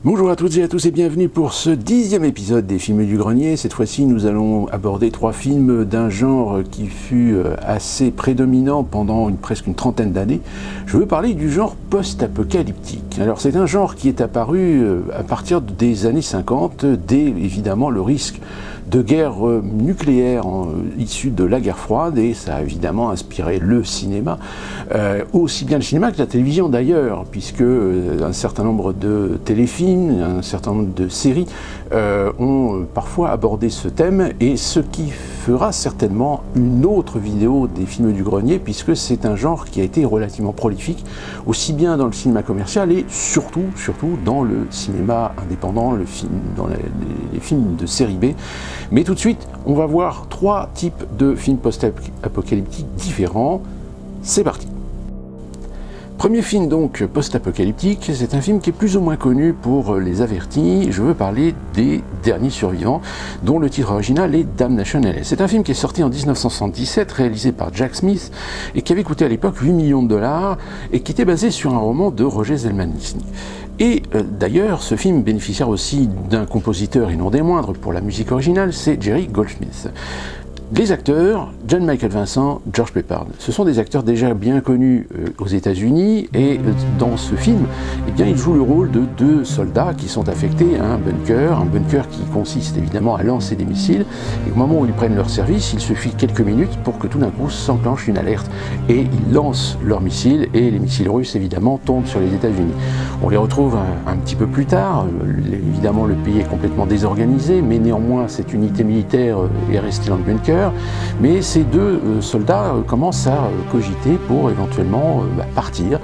Bonjour à toutes et à tous et bienvenue pour ce 10e épisode des Films du Grenier. Cette fois-ci, nous allons aborder 3 films d'un genre qui fut assez prédominant pendant presque une trentaine d'années. Je veux parler du genre post-apocalyptique. Alors c'est un genre qui est apparu à partir des années 50, dès évidemment le risque de guerre nucléaire issue de la guerre froide, et ça a évidemment inspiré le cinéma, aussi bien le cinéma que la télévision d'ailleurs, puisque un certain nombre de téléfilms, un certain nombre de séries ont parfois abordé ce thème, et ce qui fera certainement une autre vidéo des films du grenier, puisque c'est un genre qui a été relativement prolifique, aussi bien dans le cinéma commercial et surtout dans le cinéma indépendant, dans les films de série B. Mais tout de suite, on va voir 3 types de films post-apocalyptiques différents. C'est parti. Premier film donc post-apocalyptique, c'est un film qui est plus ou moins connu pour les avertis. Je veux parler des Derniers Survivants, dont le titre original est Damnation LA. C'est un film qui est sorti en 1977, réalisé par Jack Smith, et qui avait coûté à l'époque 8 millions de dollars, et qui était basé sur un roman de Roger Zelazny. Et d'ailleurs, ce film bénéficiaire aussi d'un compositeur, et non des moindres, pour la musique originale, c'est Jerry Goldsmith. Les acteurs, Jon Michael Vincent, George Peppard, ce sont des acteurs déjà bien connus aux États-Unis, et dans ce film, eh bien, ils jouent le rôle de 2 soldats qui sont affectés à un bunker qui consiste évidemment à lancer des missiles, et au moment où ils prennent leur service, il suffit quelques minutes pour que tout d'un coup s'enclenche une alerte, et ils lancent leurs missiles, et les missiles russes évidemment tombent sur les États-Unis. On les retrouve un petit peu plus tard, évidemment le pays est complètement désorganisé, mais néanmoins cette unité militaire est restée dans le bunker. Mais ces 2 soldats commencent à cogiter pour éventuellement partir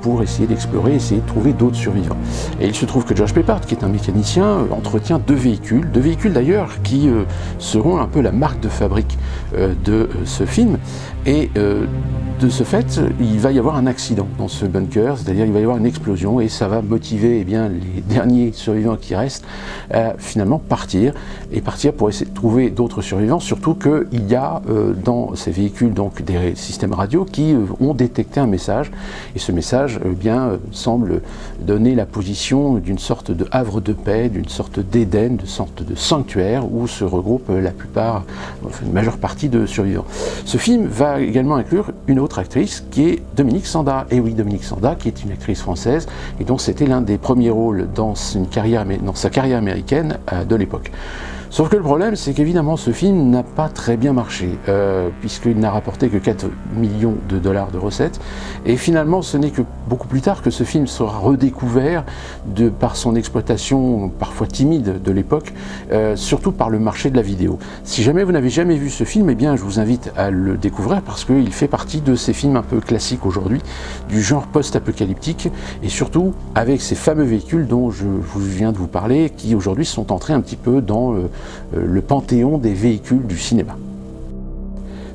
pour essayer d'explorer, essayer de trouver d'autres survivants. Et il se trouve que George Peppard, qui est un mécanicien, entretient 2 véhicules d'ailleurs qui seront un peu la marque de fabrique de ce film. Et de ce fait, il va y avoir un accident dans ce bunker, c'est-à-dire il va y avoir une explosion, et ça va motiver les derniers survivants qui restent à finalement partir pour essayer de trouver d'autres survivants, surtout qu'il y a dans ces véhicules donc des systèmes radio qui ont détecté un message, et ce message semble donner la position d'une sorte de havre de paix, d'une sorte d'Éden, d'une sorte de sanctuaire où se regroupent une majeure partie de survivants. Ce film va également inclure une autre actrice qui est Dominique Sanda. Et oui, Dominique Sanda, qui est une actrice française et dont c'était l'un des premiers rôles dans sa carrière américaine de l'époque. Sauf que le problème, c'est qu'évidemment, ce film n'a pas très bien marché, puisqu'il n'a rapporté que 4 millions de dollars de recettes. Et finalement, ce n'est que beaucoup plus tard que ce film sera redécouvert par son exploitation parfois timide de l'époque, surtout par le marché de la vidéo. Si jamais vous n'avez jamais vu ce film, eh bien, je vous invite à le découvrir parce qu'il fait partie de ces films un peu classiques aujourd'hui, du genre post-apocalyptique, et surtout avec ces fameux véhicules dont je viens de vous parler, qui aujourd'hui sont entrés un petit peu dans le panthéon des véhicules du cinéma.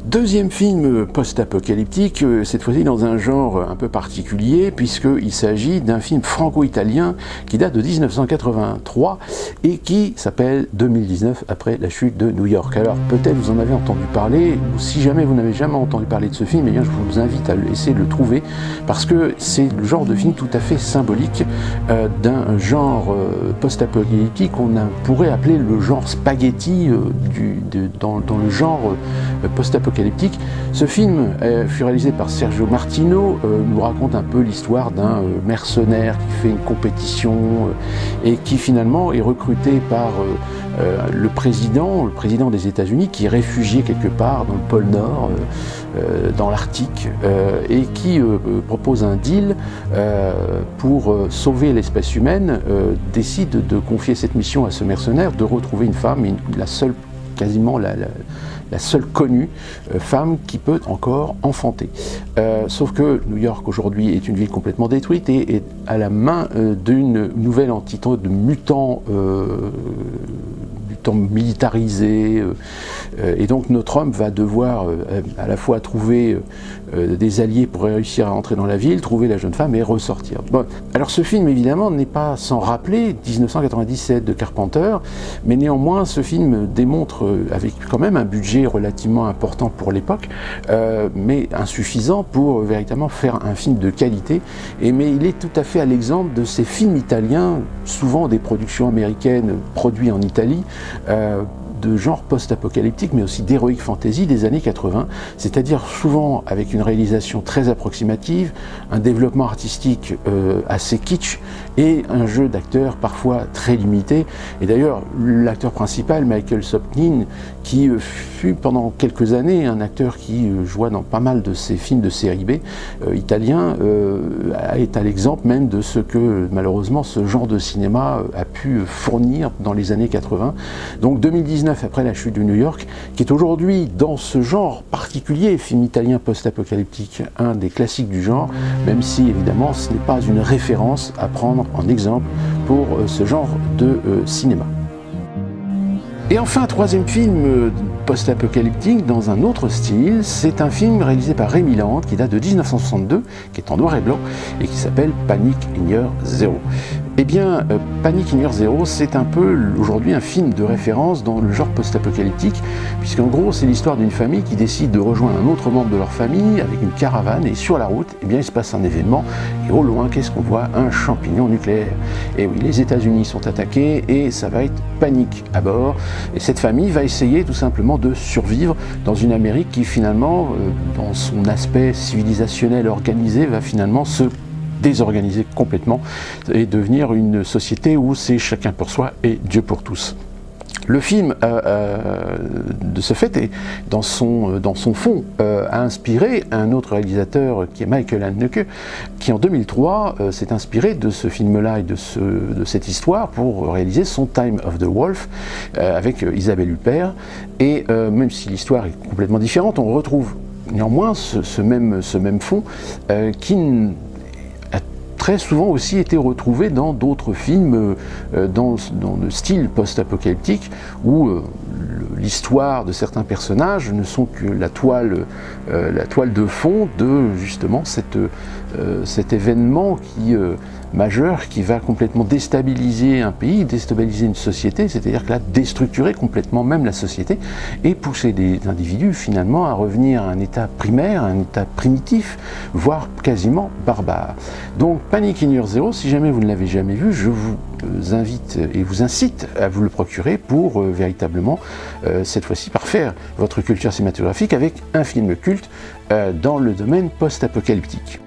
Deuxième film post-apocalyptique, cette fois-ci dans un genre un peu particulier, puisqu'il s'agit d'un film franco-italien qui date de 1983 et qui s'appelle 2019 après la chute de New York. Alors peut-être vous en avez entendu parler, ou si jamais vous n'avez jamais entendu parler de ce film, eh bien je vous invite à essayer de le trouver, parce que c'est le genre de film tout à fait symbolique d'un genre post-apocalyptique qu'on pourrait appeler le genre spaghetti dans le genre post-apocalyptique. Ce film fut réalisé par Sergio Martino, nous raconte un peu l'histoire d'un mercenaire qui fait une compétition et qui finalement est recruté par le président des États-Unis, qui est réfugié quelque part dans le pôle Nord, dans l'Arctique, et qui propose un deal pour sauver l'espèce humaine, décide de confier cette mission à ce mercenaire, de retrouver une femme, la seule connue femme qui peut encore enfanter. Sauf que New York aujourd'hui est une ville complètement détruite et est à la main d'une nouvelle entité de mutants temps militarisé, et donc notre homme va devoir à la fois trouver des alliés pour réussir à entrer dans la ville, trouver la jeune femme et ressortir. Bon, alors ce film évidemment n'est pas sans rappeler 1997 de Carpenter, mais néanmoins ce film démontre, avec quand même un budget relativement important pour l'époque, mais insuffisant pour véritablement faire un film de qualité, mais il est tout à fait à l'exemple de ces films italiens, souvent des productions américaines produites en Italie, de genre post-apocalyptique, mais aussi d'heroic fantasy des années 80, c'est-à-dire souvent avec une réalisation très approximative, un développement artistique assez kitsch et un jeu d'acteurs parfois très limité. Et d'ailleurs, l'acteur principal, Michael Sopkin, qui fut pendant quelques années un acteur qui joua dans pas mal de ces films de série B italiens, est à l'exemple même de ce que malheureusement ce genre de cinéma a pu fournir dans les années 80. Donc 2019, après la chute de New York, qui est aujourd'hui dans ce genre particulier, film italien post-apocalyptique, un des classiques du genre, même si évidemment ce n'est pas une référence à prendre en exemple pour ce genre de cinéma. Et enfin, troisième film post-apocalyptique dans un autre style, c'est un film réalisé par Ray Milland qui date de 1962, qui est en noir et blanc et qui s'appelle Panic in Year Zero. Eh bien, Panic in Year Zero, c'est un peu aujourd'hui un film de référence dans le genre post-apocalyptique, puisqu'en gros, c'est l'histoire d'une famille qui décide de rejoindre un autre membre de leur famille avec une caravane, et sur la route, eh bien, il se passe un événement, et au loin, qu'est-ce qu'on voit? Un champignon nucléaire. Et oui, les États-Unis sont attaqués, et ça va être panique à bord, et cette famille va essayer tout simplement de survivre dans une Amérique qui finalement, dans son aspect civilisationnel organisé, va finalement se désorganiser complètement et devenir une société où c'est chacun pour soi et Dieu pour tous. Le film, de ce fait, est, dans son fond, a inspiré un autre réalisateur qui est Michael Haneke, qui en 2003 s'est inspiré de ce film-là et de cette histoire pour réaliser son Time of the Wolf avec Isabelle Huppert. Et même si l'histoire est complètement différente, on retrouve néanmoins ce même fond qui très souvent aussi été retrouvé dans d'autres films dans le style post-apocalyptique où l'histoire de certains personnages ne sont que la toile de fond de justement cet événement majeur qui va complètement déstabiliser un pays, déstabiliser une société, c'est-à-dire que là, déstructurer complètement même la société et pousser des individus finalement à revenir à un état primaire, à un état primitif, voire quasiment barbare. Donc Panic in Year Zero, si jamais vous ne l'avez jamais vu, je vous invite et vous incite à vous le procurer pour véritablement, cette fois-ci, parfaire votre culture cinématographique avec un film culte dans le domaine post-apocalyptique.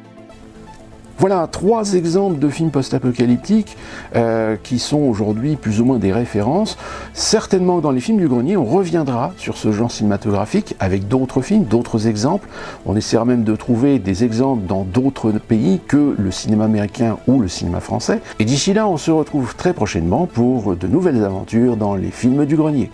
Voilà 3 exemples de films post-apocalyptiques qui sont aujourd'hui plus ou moins des références. Certainement dans les films du grenier, on reviendra sur ce genre cinématographique avec d'autres films, d'autres exemples. On essaiera même de trouver des exemples dans d'autres pays que le cinéma américain ou le cinéma français. Et d'ici là, on se retrouve très prochainement pour de nouvelles aventures dans les films du grenier.